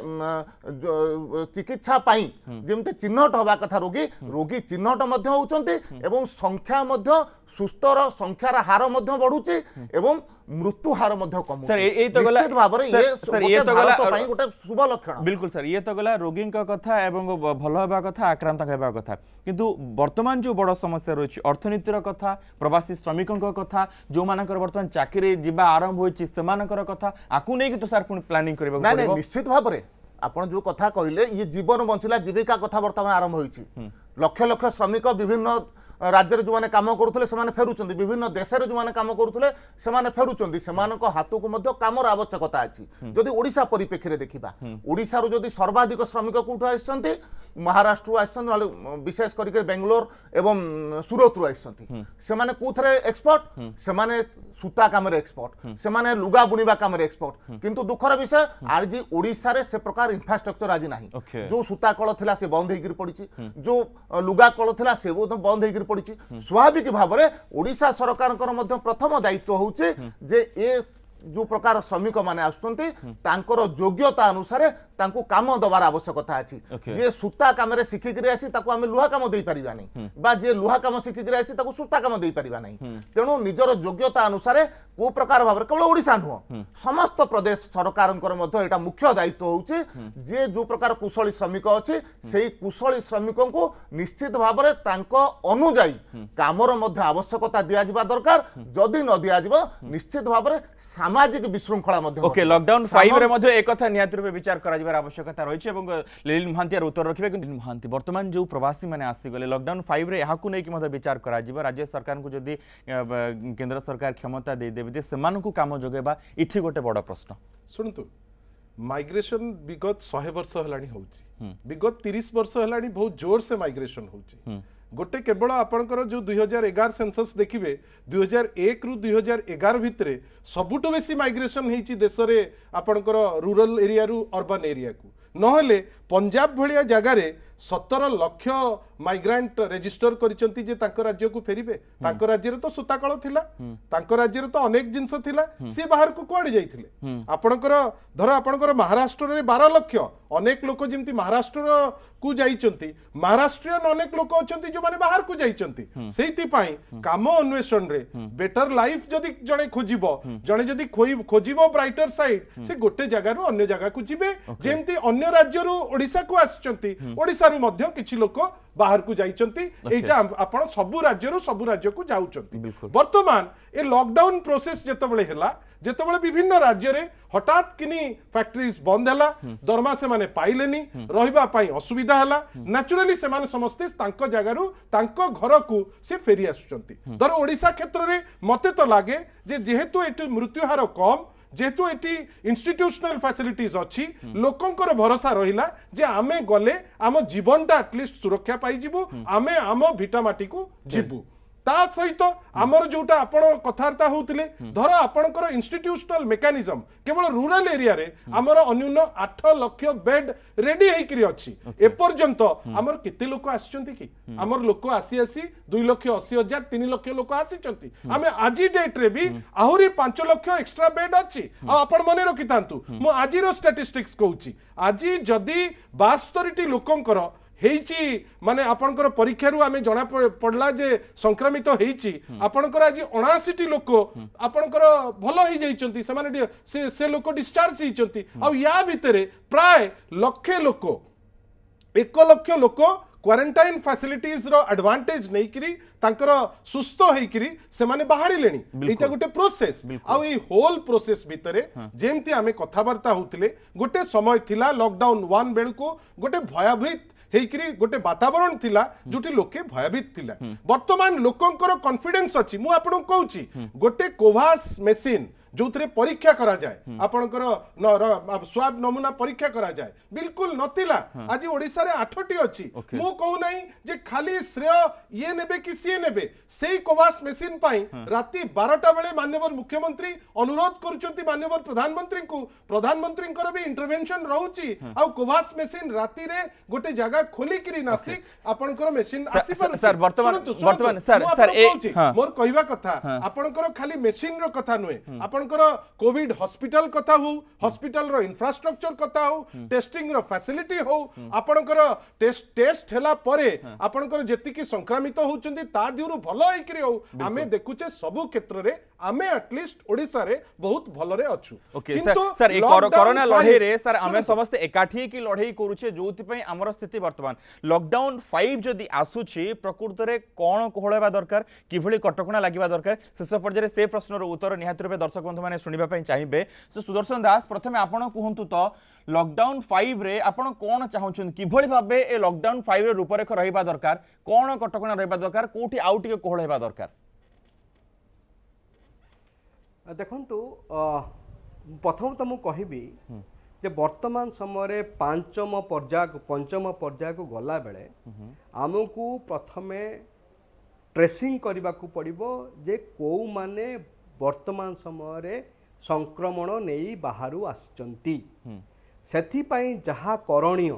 Speaker 3: चिकित्सा पाई जेमते चिन्हट हवा कथा रोगी चिन्हट मध्य होउचंती एवं संख्या मध्य सुस्थर संख्यार हार मध्य बढ़ुची एवं मृत्यु हार मध्य कम
Speaker 1: सर ये तो गला
Speaker 3: सर ये तो गला गोटे शुभ लक्षण
Speaker 1: बिल्कुल सर ये तो गला रोगी कथा एवं भल होगा कथा आक्रांत होगा कथा किंतु वर्तमान जो बड़ समस्या रही अर्थनीतिर कथा प्रवासी श्रमिकों कथा जो मानकर वर्तमान चाकरी जीवा आरंभ होइछि सेमानकर कथा आकु नै कि तो सर पुनी प्लानिंग करबा
Speaker 3: पड़िबो निश्चित भाव में आपण जो कथा कहले ये जीवन बंचिला जीविका कथा वर्तमान आरंभ होइछि लक्ष लक्ष श्रमिक विभिन्न राज्य जो माने काम करुले से फेरुचंदी विभिन्न देश जो माने काम करुले से फेरुचंदी सेमानक हाथ को मध्य कामर आवश्यकता अछि जदि ओडिशा परिप्रेक्षी देखिबा ओडिशा रो जदि सर्वाधिक श्रमिक कोठु आइसंती महाराष्ट्र आइसंती विशेष करके बेंगलोर एवं सूरत रु आइसंती सेमाने कोथरे एक्सपर्ट सेमाने सूता काम एक्सपर्ट सेमाने लुगा बुनिबा काम एक्सपर्ट किंतु दुखर विषय आज ओडिशा रे से प्रकार इंफ्रास्ट्रक्चर आज नाही जो सूता कल थिला से बंद हेगिर पड़िछि जो लुगा कल थिला से बंद हेगिर पड़िछि स्वाभाविक भाव में ओडिशा सरकार प्रथम दायित्व होउछि जे ए जो प्रकार श्रमिक माने आसुचंती तांकर योग्यता अनुसार तांको काम दबार आवश्यकता अछि जे सूता काम रे सिखिकरी आसी ताको आमे लुहा काम देई परिबा नै बा जे लुहा काम सिखिकरी आसी ताको सूता काम देई परिबा नै तेणु निजर योग्यता अनुसार को प्रकार भाव केवल ओडिशा नुह समस्त प्रदेश सरकारंकर मध्य एटा मुख्य दायित्व होउछि जे जो प्रकार कुशली श्रमिक अछि सेही कुशली श्रमिकों को निश्चित भाव में तांको अनुजाई कामर मध्य आवश्यकता दिया जिबा दरकार जदि न दिया जिबो निश्चित भाव में सामाजिक विशृंखला मध्य
Speaker 1: ओके लॉकडाउन 5 रे मध्य एक कथा नियत रूपे विचार करा जिबार आवश्यकता रहिছে এবং लीलिन महांती उत्तर रखिबे कि महांती वर्तमान जो प्रवासी माने आसी गले लॉकडाउन 5 रे याकू नै कि मध्य विचार करा जिबा राज्य सरकार को जदि केंद्र सरकार क्षमता दे देबे जे सेमानकु काम जोगेबा इठी गोटे बड़ प्रश्न
Speaker 5: सुनतु माइग्रेशन विगत 100 वर्ष हेलानी होउची विगत 30 वर्ष हेलानी बहुत जोर से माइग्रेशन होउची गोटे केवल आपणकर जो 2011 सेंसस देखिए 2001 रु 2011 भितर सबुठु बेसी माइग्रेशन होती देश में आपणकर रूरल एरिया रु अर्बन एरिया को नहले पंजाब भलिया जगार 17 लाख माइग्रांट रेजिस्टर करिसंती जे तांको राज्य को फेरिबे तांको राज्य रे तो सूताकल थिला तांको राज्य रे तो अनेक जिंस थिला से बाहर को कोआडे जाइथिले आपणकर धर आपणकर महाराष्ट्र रे 12 लाख अनेक लोक जेमती महाराष्ट्र को जाइचंती महाराष्ट्रियन अनेक लोक अछंती जो माने बाहर को जाइचंती सेहिति पई काम अन्वेषण रे बेटर लाइफ जदी जणे खोजिबो जणे जदी खोजिबो ब्राइटर साइड से गोटे जगह रु अन्य जगह को जिबे जेमती अन्य राज्य रु ओडिसा को आछंती ओडिसा रु मध्य किछि लोक बाहर को जाइचंती एटा आपण सबु राज्य को जाउचंती वर्तमान ए लॉकडाउन प्रोसेस जेतबेले हेला जेतबेले विभिन्न राज्य रे हठात किनी फैक्ट्रीज बंद हला दरमा से माने पाइलेनी रहिबा पई असुविधा हला नेचुरली से माने समस्ते तांको जगारु तांको घर को से फेरी आसुचंती दर ओडिसा क्षेत्र रे मते तो लागे जे जेहेतु एटी मृत्यु हार कम जेहेतु एटी इंस्टीट्यूशनल फैसिलिटीज अच्छी लोकंकर भरोसा रहिला जे आमे गले आम जीवनटा एटलिस्ट सुरक्षा पाई जिबु आमे आम भिटामाटी को जिबु ता सहित आमर जोटा आपण कथार्ता होउतिले धर आपणकर इंस्टीट्यूशनल मेकानिज्म केवल रूरल एरिया रे आमर अन्यून 8 लाख बेड रेडी हेकरी अछि ए पर्यंत आमर केते लोक आछंती कि आमर लोक आसी 2,80,000 3 लाख लोक आसीचंती आमे आजी डेट रे भी आहुरी 5 लाख एक्स्ट्रा बेड अछि आपण मने रखितांतु मु आजीरो स्टैटिस्टिक्स कहूची आजी जदी 72 लोकंकर हेची माने आपनकर परीक्षा रु आमे जणा पडला जे संक्रमित हेची आपनकर आज 79 लोक आपनकर भलो ही जाइचंती से माने से लोक डिस्चार्ज हेचंती आ या भितरे प्राय लक्षे लोक 1 लाख लोक क्वारंटाइन फैसिलिटीज रो एडवांटेज नहीं करी तांकर सुस्थ हेकरी से माने बाहरी लेनी एटा गोटे प्रोसेस आ ए होल प्रोसेस भितरे जेमती आमे कथावार्ता होतिले गोटे समय थिला लॉकडाउन 1 बेल को गोटे भयभीत हेकरी गोटे वातावरण थिला जोटी लोके भयभीत थिला वर्तमान लोकंकर कॉन्फिडेंस अछि मु आपन कहूची गोटे कोवाक्स मशीन जो परीक्षा करा जाए आपनकर स्वाब नमूना परीक्षा करा जाए बिल्कुल नथिला आज ओडिसा रे 8टी अछि मु कहू नहीं जे खाली श्रेय ये नेबे कि सी नेबे सेही कोवास मेसिन पाई राती 12टा बेले माननीय मुख्यमंत्री अनुरोध करूचंती माननीय प्रधानमंत्री को प्रधानमंत्री भी इंटरवेंशन रहउची आ कोवास मेसिन राती रे गोटे जगह खोली किरी नासिक आपनकर मेसिन आसी पर
Speaker 1: सर वर्तमान सर
Speaker 5: मोर कहवा कथा आपनकर खाली मेसिन रो कथा नुए आपनकर कोविड हॉस्पिटल कथा हो हॉस्पिटल रो इंफ्रास्ट्रक्चर कथा हो टेस्टिंग रो फैसिलिटी हो आपनकर टेस्ट हैला परे आपनकर जेति की संक्रमित होचंदी ता दिउरु भलो होई करी हो आमे देखुचे सब क्षेत्र रे आमे एटलीस्ट ओडिसा रे बहुत भलो रे अछु
Speaker 1: किंतु सर ए कोरोना लड़ाई रे सर आमे समस्त एकाठी की लड़ाई करूचे जोति पई हमर स्थिति वर्तमान लॉकडाउन 5 जदि आसुची प्रकृत रे कोन कोहळेबा दरकार किभली कटकणा लागिबा दरकार शेष पर्याय से प्रश्नर उत्तर निहात रूपे दर्शक बंधु माने सुनिबा पई चाहिबे सो सुदर्शन दास प्रथमे आपण कहंतु तो लॉकडाउन 5 रे आपण कोन चाहउछन किभली भाबे ए लॉकडाउन 5 रे रूपरेख रहिबा दरकार कोन कटकणा रहिबा दरकार कोठी आउ टिके कोहळेबा दरकार
Speaker 4: देखंतु प्रथम तो मु कहिबी जे वर्तमान समय पंचम पर्याय को गला बेले आमको प्रथमे ट्रेसिंग करने को पड़ो जे कौ माने वर्तमान समय संक्रमण नहीं बाहर आसचंती सेथिपाई जहा करणीय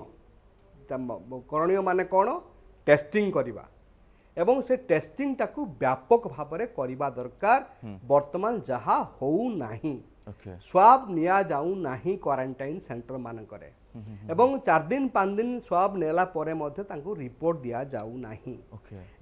Speaker 4: माने कौन टेस्टिंग करवा एवं से टेस्टिंग टाकू व्यापक भाव में करवा दरकार वर्तमान जहा हो नाही स्वाब निया जाऊ नाही क्वारंटाइन सेंटर मानकरे एवं 4 दिन 5 दिन स्वाब नेला परे मध्ये तांको रिपोर्ट दिया जाऊ नाही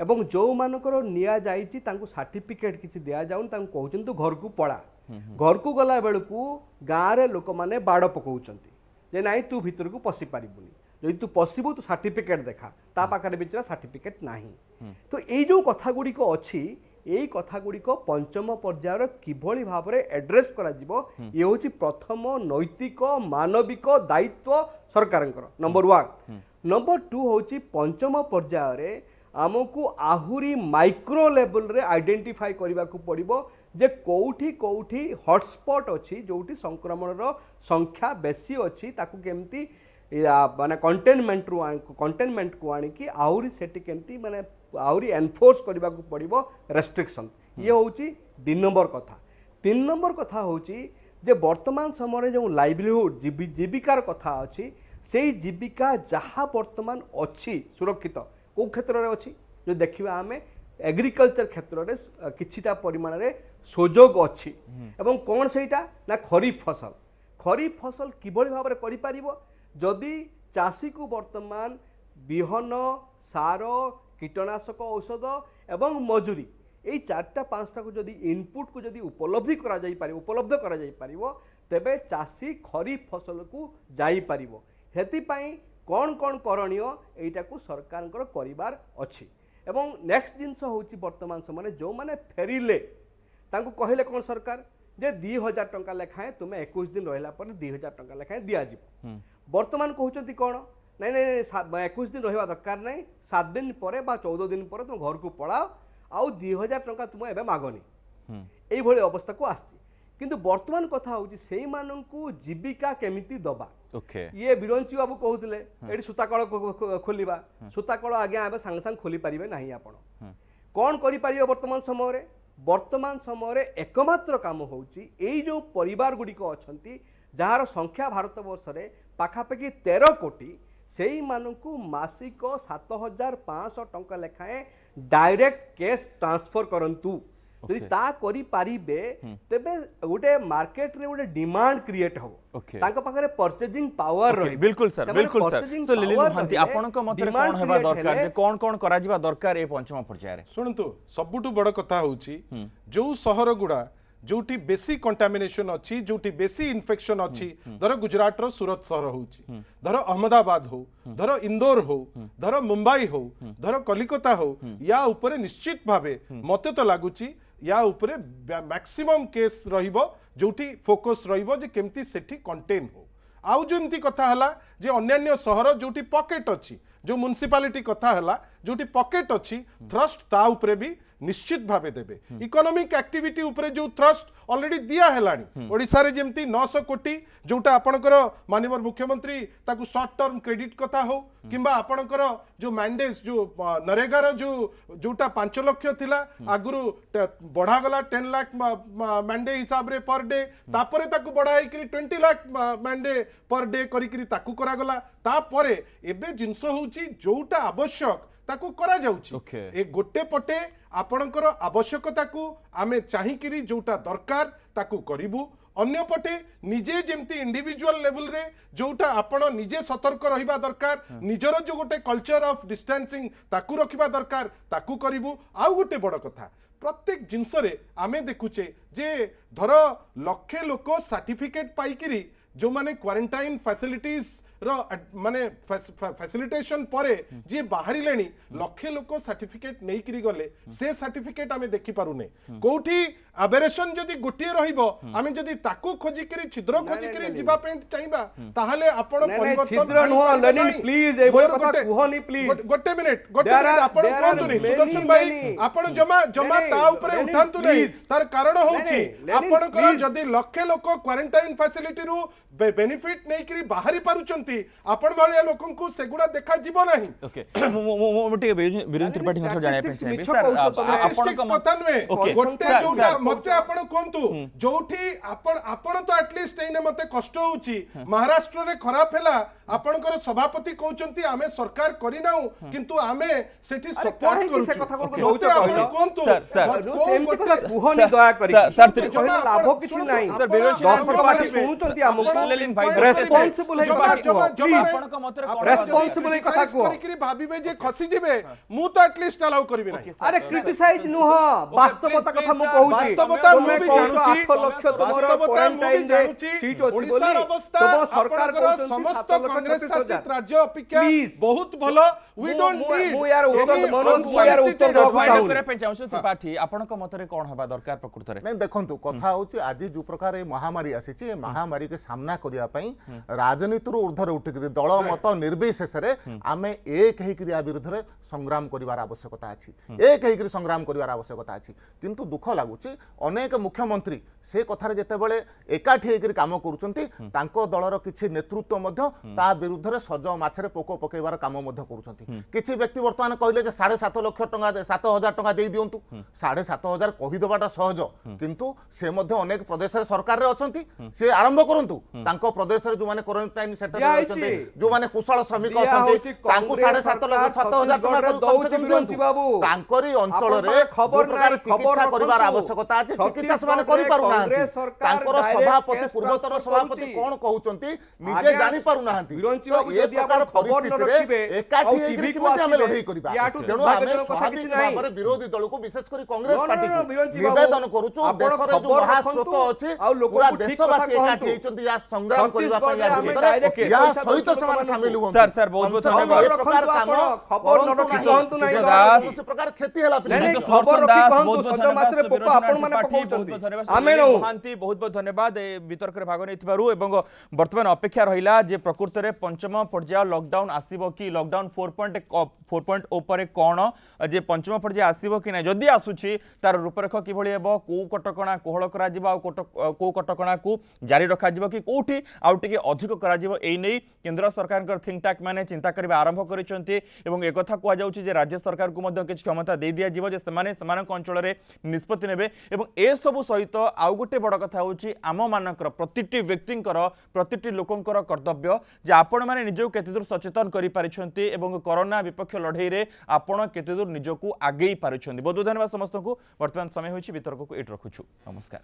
Speaker 4: एवं जो मानकर निया जाईची तांको सर्टिफिकेट किछि दिया जाऊ तांको कहउछन तू घर को पड़ा घर को गला बेलकू गाँ रे लोक माने बाड़ पकाउछंती जे नाही तू भीतर को पसी पारिबुनी जदि तू पसिबु तू सर्टिफिकेट देखा ता पाखरे बिचरा सर्टिफिकेट नाही तो एई जो कथा गुडी को अछि यही कथा गुड़ी को पंचम पर्यायर किभली भाव में एड्रेस करा जिवो ये होची प्रथम नैतिक मानविक दायित्व सरकार नंबर 1 नंबर 2 होची पंचम पर्यायर आमको आहुरी माइक्रो लेवल रे आइडेंटिफाई करबा को पड़िबो जे कोठी कोठी हॉटस्पॉट अछि जोठी संक्रमण रो संख्या बेसी अछि ताकू केमती माने कंटेनमेंट को आनी कि आहुरी सेठी केमती माने आहुरी एनफोर्स करबा को पड़िबो रेस्ट्रिक्शन ये होची 2 नंबर कथा 3 नंबर कथा होची जे वर्तमान समय जो लाइवलीहुड जीविकार कथा अछि सेही जीविका जहा वर्तमान अछि सुरक्षित को क्षेत्र रे अछि जो देखिबा आमे एग्रीकल्चर क्षेत्र रे किछिटा परिमाण रे सुजोग अछि एवं कोन सेटा ना खरीफ फसल किभली भाव रे करि पारिबो जदि चाषी को वर्तमान बिहन सार कीटनाशक औषध एवं मजूरी यही 4टा 5टा को जदि इनपुट को जदि उपलब्ध करा जाई पारिबो तेबे चाषी खरीफ फसल को जाई पारिबो हेति पई कोन कोन करणीय एटा को सरकार करिवार अछि एवं नेक्स्ट जिंस होची वर्तमान समय जो माने फेरिले तांको कहले कोन सरकार जे 2000 टंका लेखाए तुमे 21 दिन रहला पर 2000 टंका लेखाए दिया जिवो वर्तमान कहउचंती कोन नहीं नहीं 21 दिन रहिबा दरकार नहीं 7 दिन पर 14 दिन पर तुम घर को पड़ाओ आउ 2000 टंका तुम एबे मागनी एई भली अवस्था को आछि किंतु वर्तमान कथा होची सेई माननकू जीविका केमिति दबा ये बिरंची बाबू कहउतले एडी सुताकळ खोलिबा सुताकळ आगे एबे संग संग खोली परिबे नाही आपण कोन करि परिबे वर्तमान समय रे एकमात्र काम होची एई जो परिवार गुडी को अछंती जहार संख्या भारत वर्ष रे पाखापाखि 13 कोटी सेई मानकू मासिक 7500 टंका लेखाए डायरेक्ट कैश ट्रांसफर करंतु यदि ता करि पारिबे तेबे गोटे मार्केट रे गोटे डिमांड क्रिएट हो तांका पाखरे परचेजिंग पावर रही
Speaker 1: बिल्कुल सर तो लिलिन मोहंती आपन को मतरे कोन हेबा दरकार जे कोन कोन करा जिबा दरकार ए पंचम पर्याय रे सुनंतु
Speaker 5: सबुटु बड़ कथा होची जो शहर गुडा जोटी बेसी कंटामिनेशन अच्छी जोटी बेसी इन्फेक्शन अच्छी धर गुजरात रो सूरत शहर होची धर अहमदाबाद हो धर इंदौर हो धर मुंबई हो धर कलिकता हो या ऊपर निश्चित भावे मते तो लागुची या ऊपर मैक्सिमम केस रहिबो जोटी फोकस रहिबो जे केमती सेठी कंटेन हो आउ जेमती कथा हला जे अन्य शहर जोटी पॉकेट अच्छी जो म्युनिसिपालिटी कथा हला जोटी पॉकेट अच्छी थ्रस्ट ता ऊपर भी निश्चित भावे देबे इकोनॉमिक एक्टिविटी उपरे जो थ्रस्ट ऑलरेडी दिया हेलानी ओडिसा रे जेमती 900 कोटी जोटा आपनकर माननीय मुख्यमंत्री ताकू शॉर्ट टर्म क्रेडिट कथा हो किंबा आपनकर जो मैंडेज जो नरेगा रो जोटा 5 लाख थिला आगुरु बढ़ा गला 10 लाख मैंडे हिसाब रे पर डे तापरे ताकू बढ़ाई करी 20 लाख मैंडे पर डे करी करी ताकू करा गला तापरे एबे जिंस होउची जोटा आवश्यक ताकू करा जाउची ए गोटे पटे आपणकर आवश्यकता को आमे चाहिकिरी जोटा दरकार ताकू करिबू अन्य पटे निजे जेमती इंडिविजुअल लेवल रे जोटा आपण निजे सतर्क रहिबा दरकार निजर जो गोटे कल्चर ऑफ डिस्टेंसिंग ताकू रखिबा दरकार ताकू करिबू आउ गोटे बड़ कथा प्रत्येक जिंस रे आमे देखुचे जे धर लक्षे लोक सर्टिफिकेट पाइकिरी जो माने क्वारंटाइन फैसिलिटीज माने फैसिलिटेशन परे जे बाहरी लेनी लक्षे लोक सर्टिफिकेट नहीं करी गले से सर्टिफिकेट आमे देखि पारुने कोठी अबेरेशन जदी गोटिए रहिबो आमे जदी ताकू खोजी करी छिद्र खोजी करी जीवा पेंट चाहिबा ताहाले आपण परिवर्तन
Speaker 4: छिद्र नो लेनिन प्लीज ए बोल कथा कुहनी प्लीज
Speaker 5: गोटे मिनिट आपण कोंतु नहीं सुदर्शन भाई आपण जमा ता ऊपर उठांतु नहीं तार कारण होउची आपण कर जदी लक्षे लोक क्वारंटाइन फैसिलिटी रु बेनिफिट नहीं करी बाहरी पारुचंती आपण भालिया लोकन को सेगुडा देखा जीवो नाही
Speaker 1: ओके मोटे वीरेंद्र त्रिपाठी मत जाने पे चाहिए सर
Speaker 5: आपण को कथन में गोटे जोटा मते आपण कोंतु जोठी आपण तो एटलीस्ट एने मते कष्ट होउची महाराष्ट्र रे खराब हैला आपणकर सभापति कहउचंती आमे सरकार करी नाउ किंतु आमे सेठी सपोर्ट करू से कथा को आपण कोंतु
Speaker 4: सर कुहनी दया करी
Speaker 1: सर
Speaker 4: लाभ किछि नाही
Speaker 1: सर वीरेंद्र
Speaker 4: दर्शक माने सुनुचंती हमको
Speaker 1: लेलिन भाई
Speaker 4: रेस्पोंसिबल
Speaker 5: रेस्पोंसिबल कथा को करी भाबिबे जे खसी जेबे मु तो एटलीस्ट अलाउ करबी नाही
Speaker 4: अरे क्रिटिसाइज नुह वास्तवता कथा मु कहूची
Speaker 5: वास्तवता मु भी जानुची
Speaker 4: 8 लाख तमरो क्वारंटाइन जे सीट अछि बोली तो सरकार को
Speaker 5: समस्त कांग्रेस शासित राज्य अपेक्षा बहुत भलो वी डोंट नीड
Speaker 4: मु यार उत्तर मनोज मु यार उत्तर देबा
Speaker 1: चाहू त्रिपाठी आपनक मतरे कोन हबा दरकार प्रकृत रे
Speaker 3: नहीं देखंतु कथा होची आज जो प्रकार ए महामारी आसीची महामारी के सामना करिया पई राजनीति रो ऊर्ध्वर उठिकरी दल मत निर्विशेष रे आमे एक हेकरी आ विरुद्ध रे संग्राम करिवार आवश्यकता अछि एक हेकरी संग्राम करिवार आवश्यकता अछि किंतु दुख लागुची अनेक मुख्यमंत्री से कथार जेते बेले एकाठी हेकरी काम करूचंती तांको दलर किछि नेतृत्व मध्य ता विरुद्ध रे सज माछरे पोको पकेवार काम मध्य करूचंती किछि व्यक्ति वर्तमान कहले जे 7.5 लाख टका 7,000 टका देई दियंतु 7,500 कहि देबाटा सहज किंतु से मध्य अनेक प्रदेश रे सरकार रे अछंती से आरंभ करंतु तांको प्रदेश रे जो माने क्वारंटाइन सेंटर रे अछंती जो माने कुशल श्रमिक अछंती तांको 7.5 लाख 7,000 टका दउछि बिरंची बाबू तांकरी अंचल रे खबर प्रकार चिकित्सा करिवार आवश्यकता अछि चिकित्सा माने करि पारु नाहंती तांकर सभापति पूर्वतर सभापति कोन कहउचंती निजे जानि पारु नाहंती ए प्रकार परिस्थिति रे एकाठी हेकरी किमते हम लढाई करिबा तेनो आमे स्वाभाविक भाबरे विरोधी दल को विशेष करी कांग्रेस पार्टी को निवेदन करूछु देश रे जो महास्रोत अछि पूरा देशवासी एकाठी हेचंती या संग्राम करिबा पई या भीतर या सहित समान शामिल हुन
Speaker 1: सर बहुत धन्यवाद
Speaker 3: ए प्रकार काम
Speaker 4: खबर न रखि कहंतु नै
Speaker 3: उस प्रकार खेती हला
Speaker 4: खबर रखि कहंतु सज माछरे पोको आपण माने पकाउचंती
Speaker 1: आमे महांती बहुत धन्यवाद ए वितर्क रे भाग नेथिबारु एवं वर्तमान अपेक्षा रहिला जे प्रकृत रे पंचम पर्याय लॉकडाउन आसीबो कि लॉकडाउन 4.0 पर कोन जे पंचम पर्याय आसीबो कि नै जदी आसुची तार रूपरेख किभଳି हेबो को कटकणा कोहळ करा जिबा को कटकणा को जारी रखा जिबो कि कोठी आउटिके अधिक करा जिबो एई नै केंद्र सरकार कर थिंक टैंक माने चिंता करबा आरंभ करिसंती एवं एक कथा कुआ जाउची जे राज्य सरकार को मध्ये किछ क्षमता दे दिया जिवो जे समान अंचल रे निष्पत्ति नेबे एवं ए सब सहित आउ गोटे बड़ कथा होची आम मानकर प्रतिटी व्यक्तिंकर प्रतिटी लोकंकर कर्तव्य जे आपण माने निजो केतेदूर सचेतन करि पारिछंती एवं कोरोना विपक्ष लढाई रे आपण केतेदूर निजो को आगेई पारिछंती बहुत धन्यवाद समस्त को वर्तमान समय होची वितर्क को एट रखुछु नमस्कार।